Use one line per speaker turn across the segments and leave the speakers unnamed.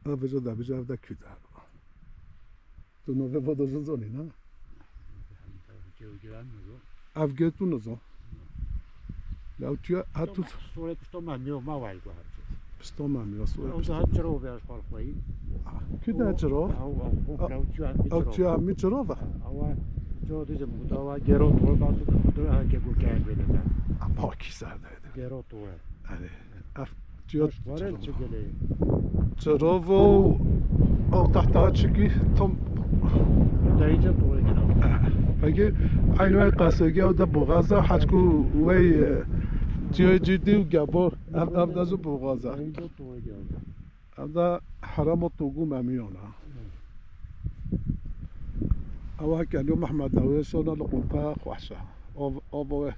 بجا دا بجا دا küda. Tu nove vodożo zoni, no? Avgetu no zo. Lau tia hatu
Sole stoma mio ma vai guarda.
stoma mio so.
Ho già trove al qualquai.
Küda çero. Au tia mi çerova.
Ava jo dice mudava gero to basu to ha ke bu kan böyle.
Ama kisardaydı.
Gero to.
Yani af tia
Varel çugele.
çerovo o tahta çıkı tam
Dayıca to gero.
Peki aynı qasıge o da boğaza haçku ve ciddi gabor abda zo boğaza.
Dayıca to gero.
abda haram togu mamiona. أوها كان يوم أحمد داوي صونا لقنطة خوحشة أبوه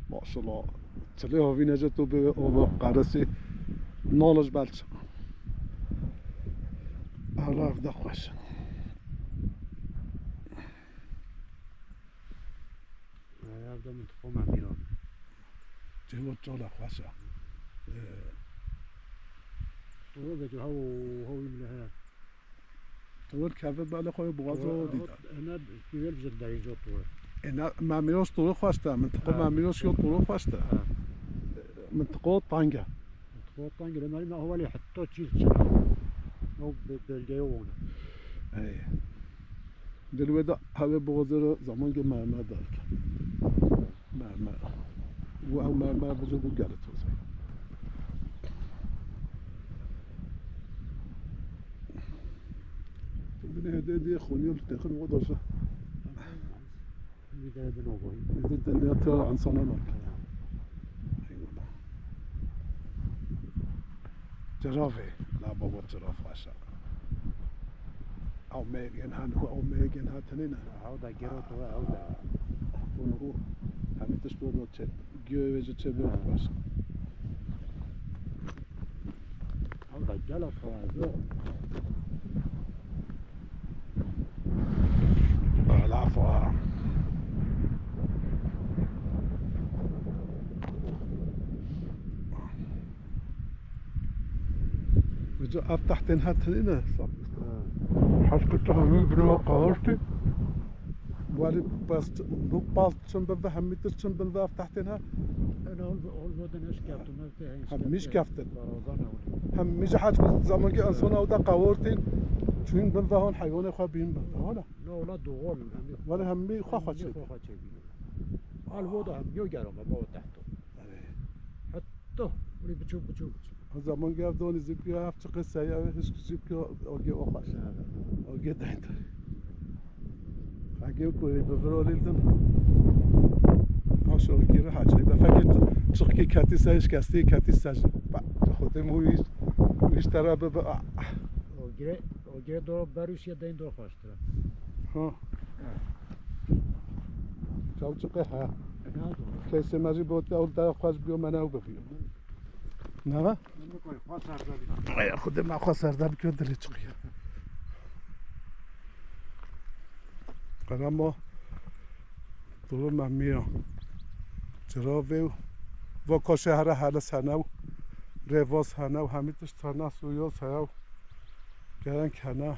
ما شاء الله تليه في نجاتو بأبو قارسي نولج بالش الله أفضل خوحشة
هذا من تقوم عميران
جهو تجولا خوحشة
هو بجو هو يملها
طول كافة بقى خوي بغازو ديدا
أنا بيقول بجد دايجو طول
أنا ما ميوش طول خواشتا منطقة ما ميوش يو طول خواشتا منطقة طانجا
منطقة طانجا لما هو اللي حطوه تشيل شنو هو بالجيون
أي دلوقتي هذا بغازو زمان ما ذاك ما ما بجو قالت من هذا خوني التخن وضجه
إذا بنوبه
إذا الدنيا عن صنانك جرافي لا بابا جراف عشاء أو ميجن هانو أو ميجن هاتنينا
عودة جرات وعودة
ونقول هم تشبه دوت جيو يجي تشبه عشاء
عودة جلط وعودة
العفو وجو افتح تنهات هنا صح حسكت همي بنو قارتي والي بس بوبال تشن بفهم تشن بنذا افتح تنها
أنا أول بدن إيش كابتن ما فيها
هم مش كافتن
برازانا
هم مش حاجة زمان جي أنصنا ودا قارتين شوين بنذا هون حيوان خابين بنذا هلا
لا دوغول
ولا همي خاخة شيء
الوضع هم يجرم ما تحته حتى ولي بتشوف
زمان جي أفضل زبكي أفتح قصة يا هش زبكي أوجي أخش أوجي تحت حاجة كوي بفرولي لدن عشان كيرا حاجة بفكر تشكي كاتي سايش كاستي كاتي ساج تاخذ مويش ترى ببقى
اوگره دو بروسيا دين دو خواسترا
ها چاو چقه ها
انا
کیسه ماجی بود اول تا خواست بیو منو بفیو نه خود ما خسر ده بکن دلی چقیه قرامو دور ممیو جراویو و کشهر حال سنو رواز هنو همیتش تناس و یاز هاو گرن کنه